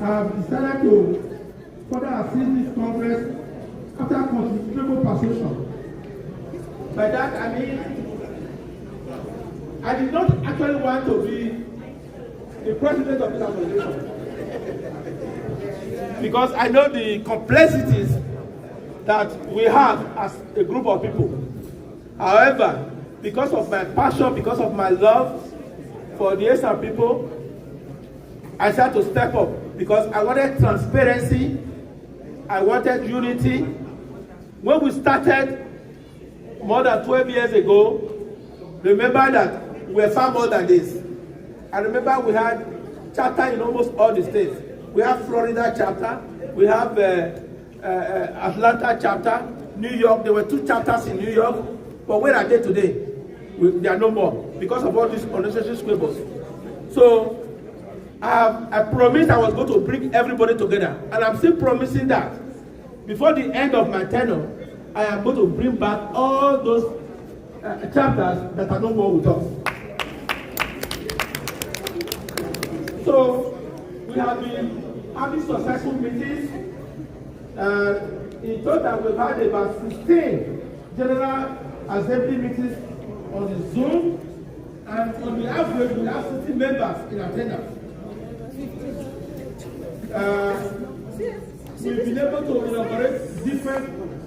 have decided to further assist this Congress after considerable persuasion. By that I mean, I did not actually want to be the president of this organization because I know the complexities that we have as a group of people. However, because of my passion, because of my love for the Esan people, I started to step up because I wanted transparency, I wanted unity. When we started more than 12 years ago, remember that we were far more than this. I remember we had chapter in almost all the states. We have Florida chapter, we have Atlanta chapter, New York. There were 2 chapters in New York, but where are they today? They are no more because of all these unnecessary squabbles. So I promised I was going to bring everybody together, and I'm still promising that before the end of my tenure, I am going to bring back all those chapters that are no more with us. So we have been having successful meetings. In total, we've had about 16 General Assembly meetings on the Zoom, and on the average, we have 60 members in attendance. We've been able to inaugurate different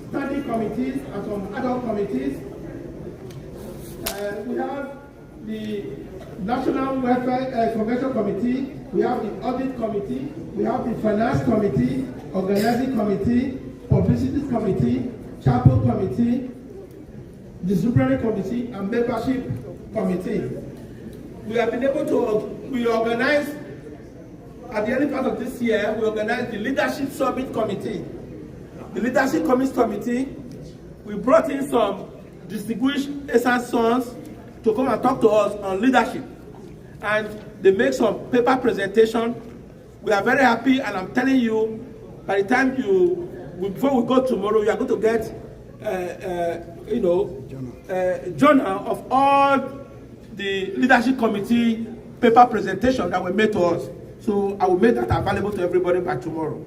study committees and some adult committees. We have the National Welfare Convention Committee, we have the Audit Committee, we have the Finance Committee, Organizing Committee, Publicity Committee, Chapel Committee, Disciplinary Committee, and Membership Committee. We have been able to organize, at the early part of this year, we organized the Leadership Summit Committee. The Leadership Committee, we brought in some distinguished Esan sons to come and talk to us on leadership. And they make some paper presentation. We are very happy, and I'm telling you, by the time before we go tomorrow, you are going to get journal of all the leadership committee paper presentation that were made to us. So I will make that available to everybody by tomorrow.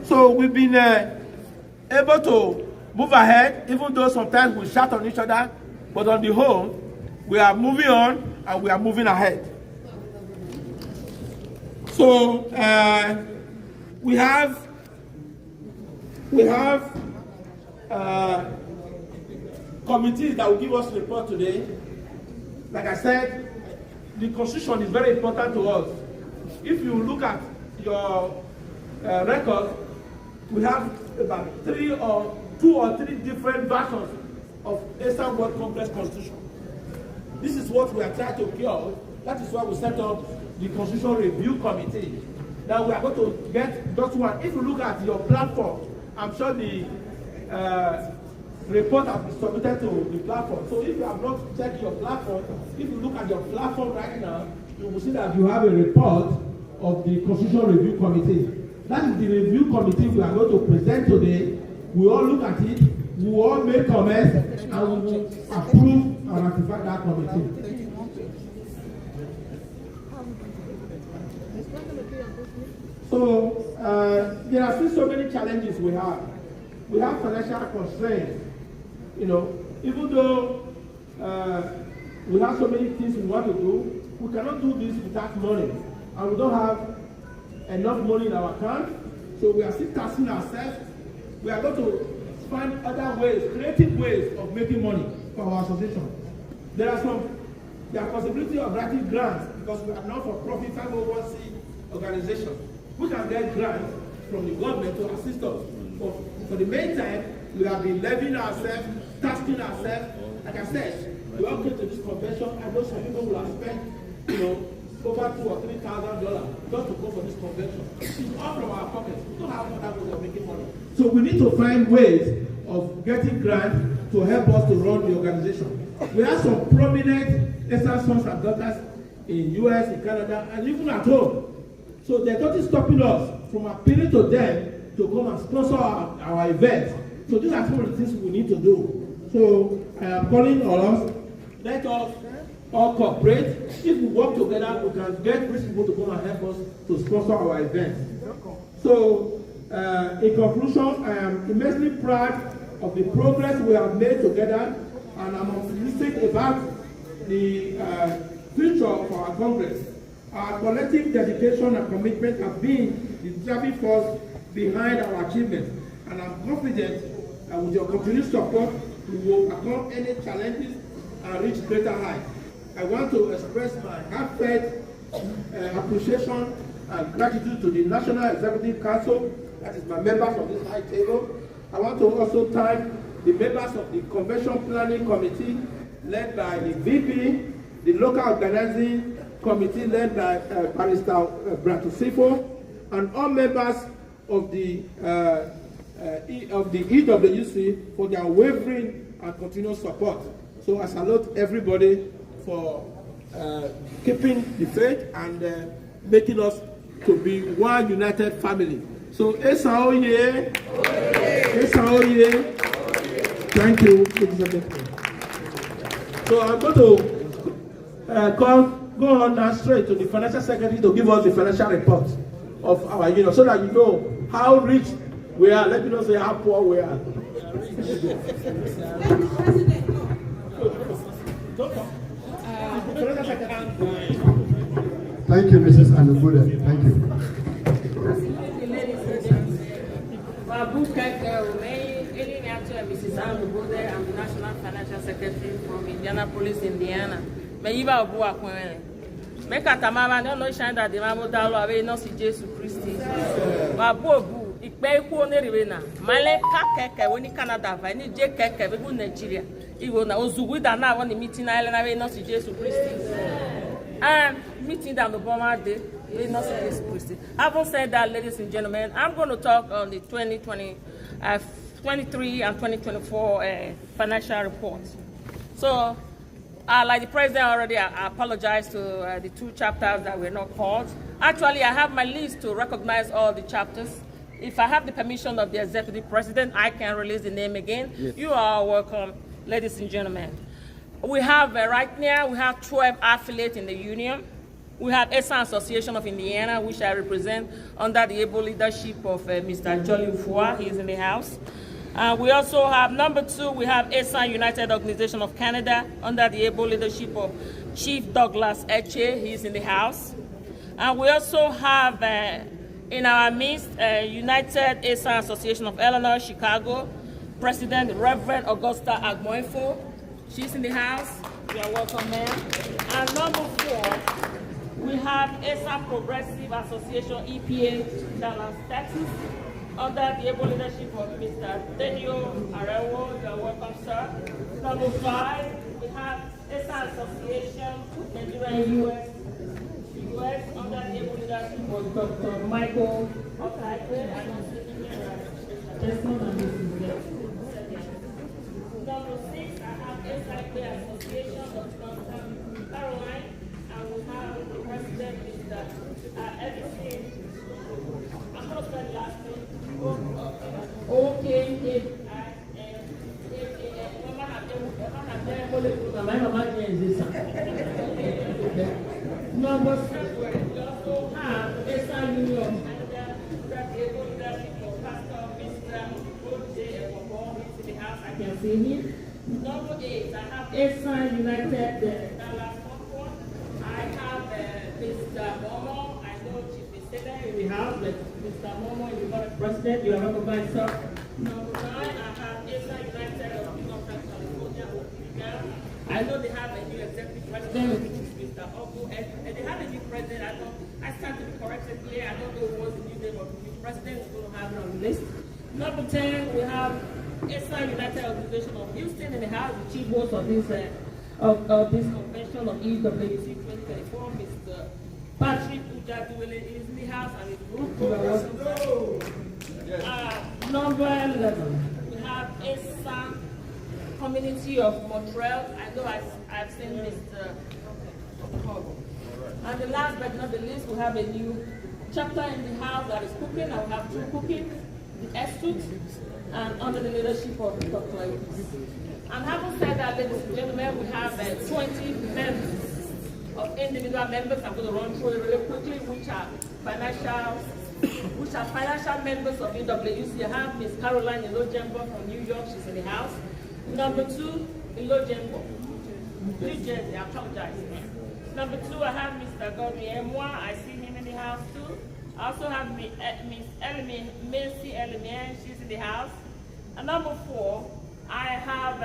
So we've been able to move ahead, even though sometimes we shout on each other, but on the whole, we are moving on and we are moving ahead. So we have committees that will give us report today. Like I said, the Constitution is very important to us. If you look at your record, we have about 2 or 3 different versions of Esan World Complex Constitution. This is what we are trying to cure. That is why we set up the Constitution Review Committee. Now we are going to get that one. If you look at your platform, I'm sure the report has been submitted to the platform. So if you have not checked your platform, if you look at your platform right now, you will see that you have a report of the Constitution Review Committee. That is the review committee we are going to present today. We all look at it, we will all make comments, and we will approve and ratify that committee. So there are still so many challenges we have. We have financial constraints. Even though we have so many things we want to do, we cannot do this without money, and we don't have enough money in our account. So we are still taxing ourselves. We are going to find other ways, creative ways of making money for our association. There are possibility of writing grants because we are not for profit 501c organization. We can get grants from the government to assist us. For the meantime, we have been levying ourselves, taxing ourselves. Like I said, we all came to this convention. I know some people will have spent, over $2,000 or $3,000 just to go for this convention. It's all from our pockets. We don't have other ways of making money. So we need to find ways of getting grants to help us to run the organization. We have some prominent Esan sons and daughters in US, in Canada, and even at home. So they're not stopping us from appealing to them to come and sponsor our events. So these are some of the things we need to do. So I am calling on us, let us all cooperate. If we work together, we can get rich people to come and help us to sponsor our events. So, in conclusion, I am immensely proud of the progress we have made together, and I'm optimistic about the future of our Congress. Our collective dedication and commitment have been the driving force behind our achievements, and I'm confident that with your continued support, we will overcome any challenges and reach greater heights. I want to express my heartfelt appreciation and gratitude to the National Executive Council, that is my members of this high table. I want to also thank the members of the Convention Planning Committee, led by the VP, the local organizing committee led by Barrister Bratusifo, and all members of the EWC for their unwavering and continuous support. So I salute everybody for keeping the faith and making us to be one united family. So Esan oye, Esan oye. Thank you. So I'm going to go on now straight to the Financial Secretary to give us the financial report of our union, so that you know how rich we are. Let me not say how poor we are. Thank you, Mrs. Anubuda. Thank you. Mrs. Anubuda, I'm the National Financial Secretary from Indianapolis, Indiana. Make a tamama no shine that the mammo dalo away no see Jesus Christ. Babu, it pay who nerina. Male kaka when in Canada, I need J Kaka, we go Nigeria. It will now Zuguda now on the meeting island away no see Jesus Christ. And meeting down the bomber day, we not see Jesus Christ. Having said that, ladies and gentlemen, I'm going to talk on the 2023 and 2024 financial reports. So, like the president already, I apologize to the two chapters that were not called. Actually, I have my list to recognize all the chapters. If I have the permission of the executive president, I can release the name again. Yes. You are welcome, ladies and gentlemen. We have, right now, we have 12 affiliates in the union. We have Esan Association of Indiana, which I represent under the able leadership of Mr. Jolly Ufua. He is in the house. We also have, number 2, we have Esan United Organization of Canada under the able leadership of Chief Douglas Eche. He is in the house. And we also have in our midst United Esan Association of Illinois, Chicago, President Reverend Augusta Agmoifo. She's in the house. You are welcome, ma'am. And number 4, we have Esan Progressive Association, EPA, Dallas, Texas, under the able leadership of Mr. Daniel Arewo. You are welcome, sir. Number 5, we have Esan Association, Nigeria, US, under the able leadership of Dr. Michael Okaike. Number 6, I have SIP Association of Dr. Caroline, and we have the president, Mr. Everything. I'm going to spell the last name. Number 7, we also have Esan Union Canada, that able leadership of Pastor Mr. O.J. Ewabo in the house. I can see him. Number 8, I have Esan United Dallas Concord. I have Mr. Momo. I know Chief Mr. in the house, but Mr. Momo is the vice president. You are recognized, sir. Number 9, I have Esan United of Northern California. I know they have a new executive president, which is Mr. Ogu, and they have a new president. I stand to be corrected here. I don't know what's the new name of the new president. We're going to have it on the list. Number 10, we have Esan United Organization of Houston in the house, the chief host of this convention of EWC 2024, Mr. Patrick Ujaduwele is in the house, and his group. Number 11, we have Esan Community of Montreal. I know I've seen Mr. And the last but not the least, we have a new chapter in the house that is cooking. I will have 2 cooking, the Estute, and under the leadership of Dr. And having said that, ladies and gentlemen, we have 20 members of individual members. I'm going to run through it really quickly, which are financial members of EWC. I have Miss Caroline Ilojembo from New York. She's in the house. Number 2, Ilojembo, New Jersey. I apologize. Number 2, I have Mr. Godwin Emwa. I see him in the house too. I also have Miss Mercy Elimian. She's in the house. And number 4, I have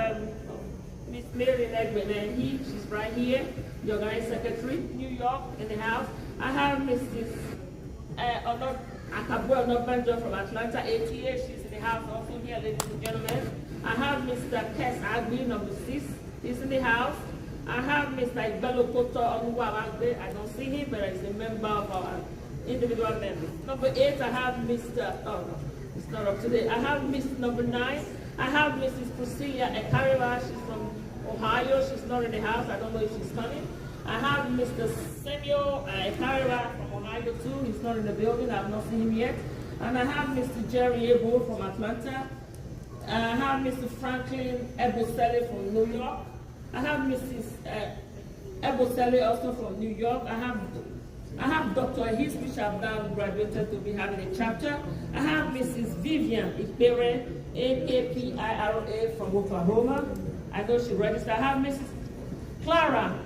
Miss Mary Legman, and she's right here, the organizing secretary, New York, in the house. I have Mrs. Akabua Nobanjo from Atlanta, ATA. She's in the house also here, ladies and gentlemen. I have Mr. Kes Agui, number 6. He's in the house. I have Mr. Ibelo Koto Onuwawagbe. I don't see him, but he's a member of our individual members. Number 8, I have Mr. Oh, no, it's not up to date. I have Miss number 9. I have Mrs. Priscilla Ekariwa. She's from Ohio. She's not in the house. I don't know if she's coming. I have Mr. Samuel Ekariwa from Ohio too. He's not in the building. I've not seen him yet. And I have Mr. Jerry Ebo from Atlanta. I have Mr. Franklin Ebosele from New York. I have Mrs. Ebosele also from New York. I have Dr. His, which I've now graduated to be having a chapter. I have Mrs. Vivian Ikpere, AKPIRA from Oklahoma. I know she registered. I have Mrs. Clara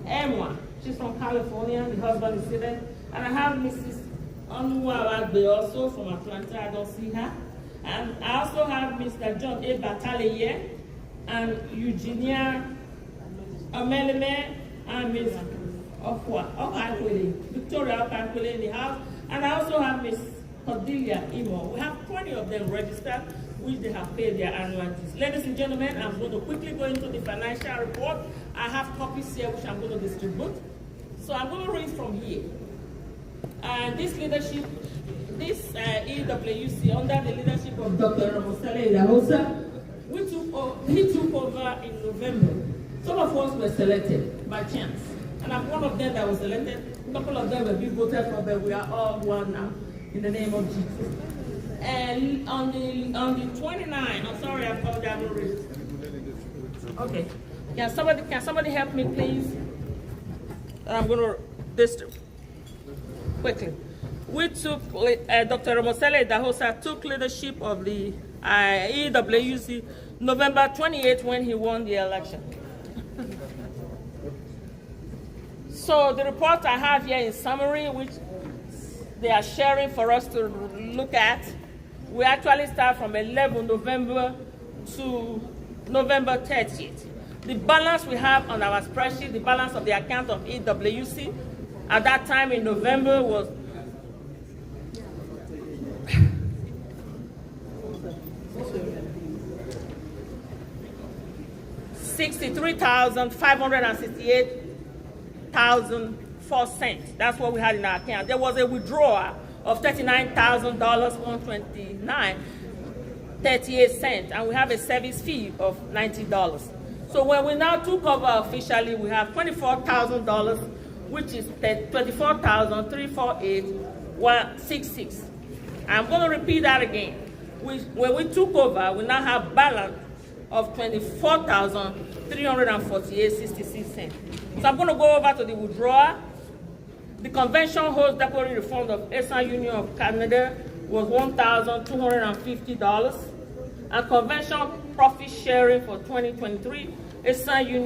Emwa. She's from California. The husband is sitting. And I have Mrs. Onuwawagbe also from Atlanta. I don't see her. And I also have Mr. John A. Bataleye and Eugenia Ameleme and Ms. Victoria Okakwele in the house. And I also have Ms. Cordelia Imo. We have 20 of them registered, which they have paid their annuities. Ladies and gentlemen, I'm going to quickly go into the financial report. I have copies here, which I'm going to distribute. So I'm going to read from here. This leadership, this EWC, under the leadership of Dr. Ramosele Idahosa, he took over in November. Some of us were selected by chance. And I'm one of them that was elected. A couple of them were being voted for, but we are all one now, in the name of Jesus. And on the 29th, I'm sorry, I apologize. Okay. Can somebody help me, please? I'm going to distribute quickly. We took, Dr. Ramosele Dahosa took leadership of the EWC November 28th when he won the election. So the report I have here in summary, which they are sharing for us to look at, we actually start from 11 November to November 30th. The balance we have on our spreadsheet, the balance of the account of EWC, at that time in November was $63,568.04. That's what we had in our account. There was a withdrawal of $39,129.38, and we have a service fee of $90. So when we now took over officially, we have $24,000, which is $24,348.66. I'm going to repeat that again. When we took over, we now have balance of $24,348.66. So I'm going to go over to the withdrawal. The convention holds depository refund of Esan Union of Canada was $1,250, and convention profit sharing for 2023, Esan Union